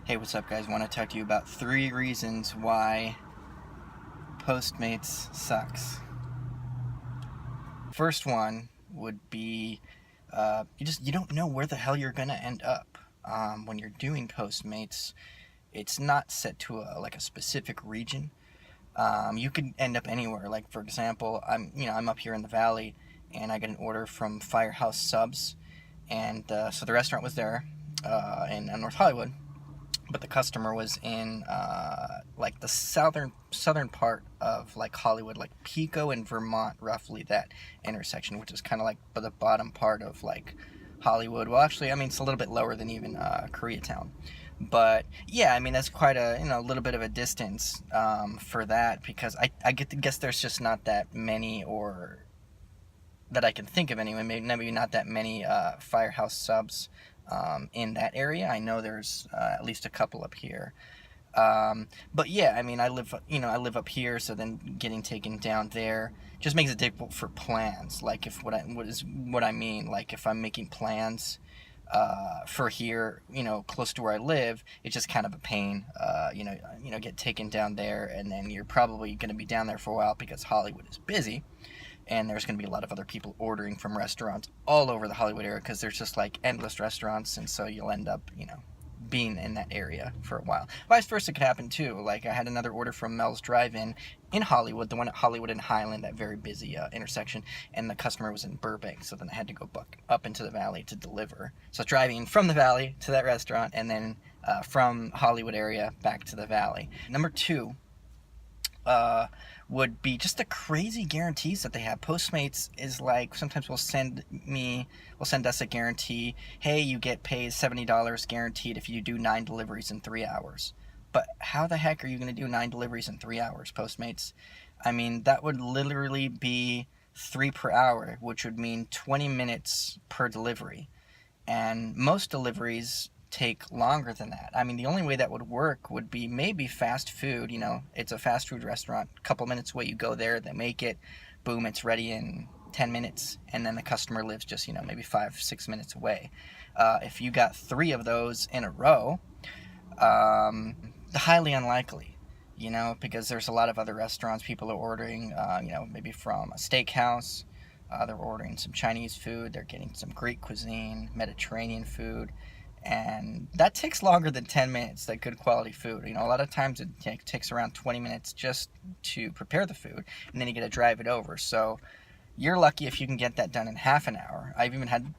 Hey, what's up, guys? I want to talk to you about 3 reasons why Postmates sucks. First one would be you don't know where the hell you're gonna end up when you're doing Postmates. It's not set to a specific region. You could end up anywhere. Like, for example, I'm up here in the valley, and I got an order from Firehouse Subs, and so the restaurant was there in North Hollywood. But the customer was in like the southern part of like Hollywood, like Pico and Vermont, roughly that intersection, which is kind of like the bottom part of like Hollywood. Well, actually, I mean, it's a little bit lower than even Koreatown. But yeah, I mean, that's quite a little bit of a distance for that, because I get to guess there's just not that many, or that I can think of anyway, maybe not that many Firehouse Subs in that area. I know there's at least a couple up here. But yeah, I mean, I live up here, so then getting taken down there just makes it difficult for plans. Like, if what I mean, like if I'm making plans for here, close to where I live, it's just kind of a pain. Get taken down there, and then you're probably going to be down there for a while because Hollywood is busy. And there's going to be a lot of other people ordering from restaurants all over the Hollywood area, because there's just like endless restaurants, and so you'll end up, being in that area for a while. Vice versa could happen too. Like, I had another order from Mel's Drive-In in Hollywood, the one at Hollywood and Highland, that very busy intersection, and the customer was in Burbank, so then I had to go up into the valley to deliver. So driving from the valley to that restaurant, and then from Hollywood area back to the valley. Number 2, would be just the crazy guarantees that they have. Postmates is like, sometimes will send us a guarantee. Hey, you get paid $70 guaranteed if you do 9 deliveries in 3 hours. But how the heck are you going to do 9 deliveries in 3 hours, Postmates? I mean, that would literally be 3 per hour, which would mean 20 minutes per delivery. And most deliveries take longer than that. I mean, the only way that would work would be maybe fast food. It's a fast food restaurant, a couple minutes away, you go there, they make it, boom, it's ready in 10 minutes, and then the customer lives just, maybe 5-6 minutes away. If you got 3 of those in a row, highly unlikely, because there's a lot of other restaurants people are ordering, maybe from a steakhouse, they're ordering some Chinese food, they're getting some Greek cuisine, Mediterranean food. And that takes longer than 10 minutes, that good quality food. A lot of times it takes around 20 minutes just to prepare the food, and then you got to drive it over. So you're lucky if you can get that done in half an hour. I've even had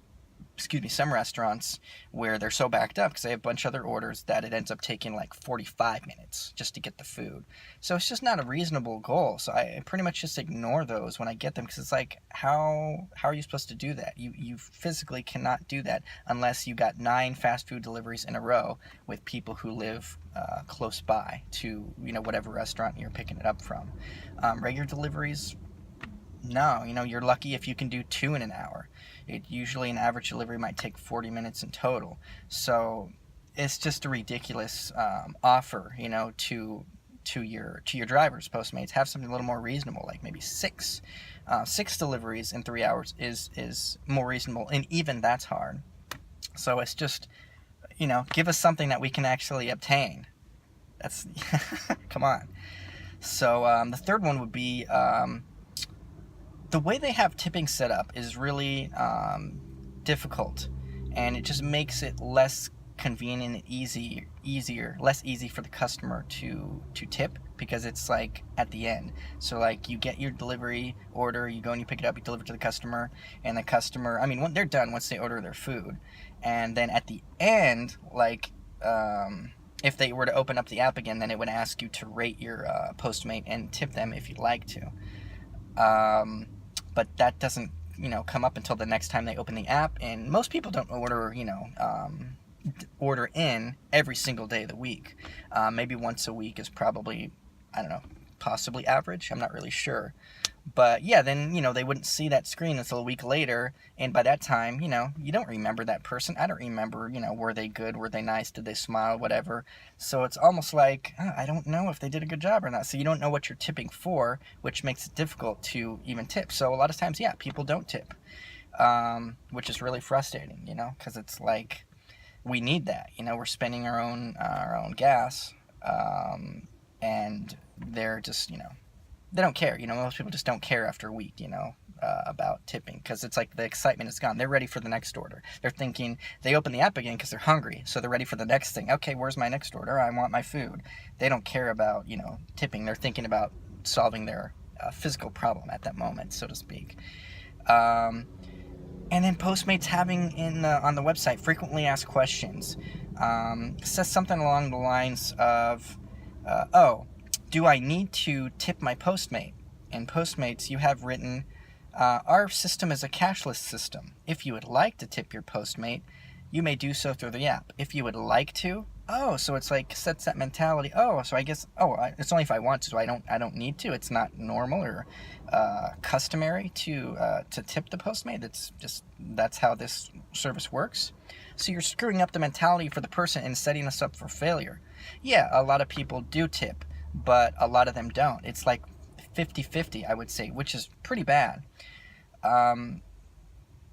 some restaurants where they're so backed up because they have a bunch of other orders that it ends up taking like 45 minutes just to get the food. So it's just not a reasonable goal. So I pretty much just ignore those when I get them, because it's like, how are you supposed to do that? You physically cannot do that unless you got 9 fast food deliveries in a row with people who live close by to whatever restaurant you're picking it up from. Regular deliveries, no, you're lucky if you can do 2 in an hour. Usually an average delivery might take 40 minutes in total. So it's just a ridiculous offer, to your drivers. Postmates, have something a little more reasonable, like maybe 6 deliveries in 3 hours is more reasonable, and even that's hard. So it's just, give us something that we can actually obtain. That's come on. So the third one would be, the way they have tipping set up is really difficult, and it just makes it less convenient and less easy for the customer to tip, because it's like at the end. So like, you get your delivery order, you go and you pick it up, you deliver it to the customer, and the customer, I mean, when they're done, once they order their food, and then at the end, like, if they were to open up the app again, then it would ask you to rate your Postmate and tip them if you'd like to. But that doesn't, come up until the next time they open the app, and most people don't order in every single day of the week. Maybe once a week is probably, I don't know, possibly average. I'm not really sure. But yeah, then, they wouldn't see that screen until a week later, and by that time, you don't remember that person. I don't remember, were they good, were they nice, did they smile, whatever. So it's almost like, I don't know if they did a good job or not. So you don't know what you're tipping for, which makes it difficult to even tip. So a lot of times, yeah, people don't tip, which is really frustrating, because it's like, we need that. You know, we're spending our own gas, and they're just, you know, they don't care. You know, most people just don't care after a week, you know, about tipping, because it's like the excitement is gone. They're ready for the next order. They're thinking, they open the app again because they're hungry, so they're ready for the next thing. Okay, where's my next order? I want my food. They don't care about, you know, tipping. They're thinking about solving their physical problem at that moment, so to speak. And then Postmates having on the website frequently asked questions, says something along the lines of, oh, do I need to tip my Postmate? In Postmates, you have written, our system is a cashless system. If you would like to tip your Postmate, you may do so through the app. If you would like to, oh, so it's like sets that mentality. Oh, so I guess, it's only if I want to. So I don't need to. It's not normal or customary to tip the Postmate. That's how this service works. So you're screwing up the mentality for the person and setting us up for failure. Yeah, a lot of people do tip, but a lot of them don't. It's like 50-50, I would say, which is pretty bad.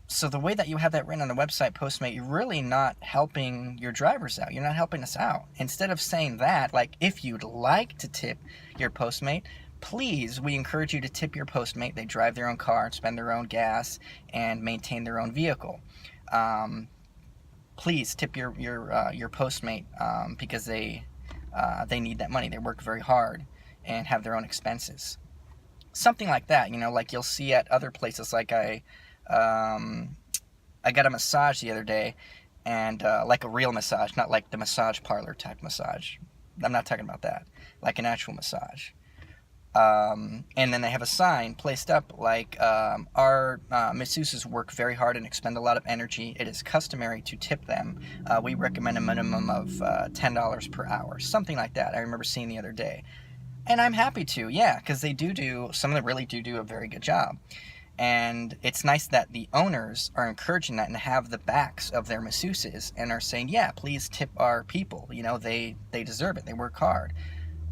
So the way that you have that written on the website, Postmate, you're really not helping your drivers out. You're not helping us out. Instead of saying that, like, if you'd like to tip your Postmate, please, we encourage you to tip your Postmate. They drive their own car, spend their own gas, and maintain their own vehicle. Please tip your Postmate, because they need that money. They work very hard and have their own expenses. Something like that, you know, like you'll see at other places. Like I got a massage the other day, and like a real massage, not like the massage parlor type massage. I'm not talking about that. Like an actual massage. And then they have a sign placed up like, our masseuses work very hard and expend a lot of energy. It is customary to tip them. We recommend a minimum of $10 per hour. Something like that. I remember seeing the other day. And I'm happy to, yeah, because some of them really do a very good job. And it's nice that the owners are encouraging that and have the backs of their masseuses and are saying, yeah, please tip our people. You know, they deserve it. They work hard.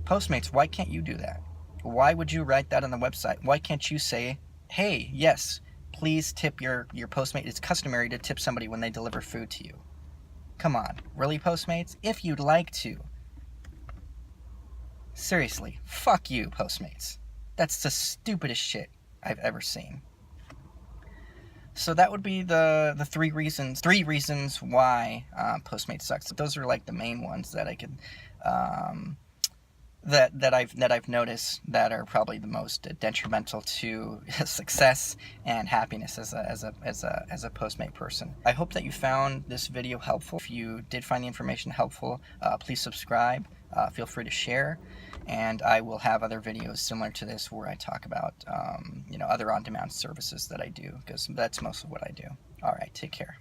Postmates, why can't you do that? Why would you write that on the website? Why can't you say, hey, yes, please tip your Postmate. It's customary to tip somebody when they deliver food to you. Come on. Really, Postmates? If you'd like to. Seriously, fuck you, Postmates. That's the stupidest shit I've ever seen. So that would be the three reasons why Postmates sucks. Those are like the main ones that I could that I've noticed that are probably the most detrimental to success and happiness as a Postmate person. I hope that you found this video helpful. If you did find the information helpful, please subscribe. Feel free to share, and I will have other videos similar to this where I talk about other on-demand services that I do, because that's most of what I do. All right, take care.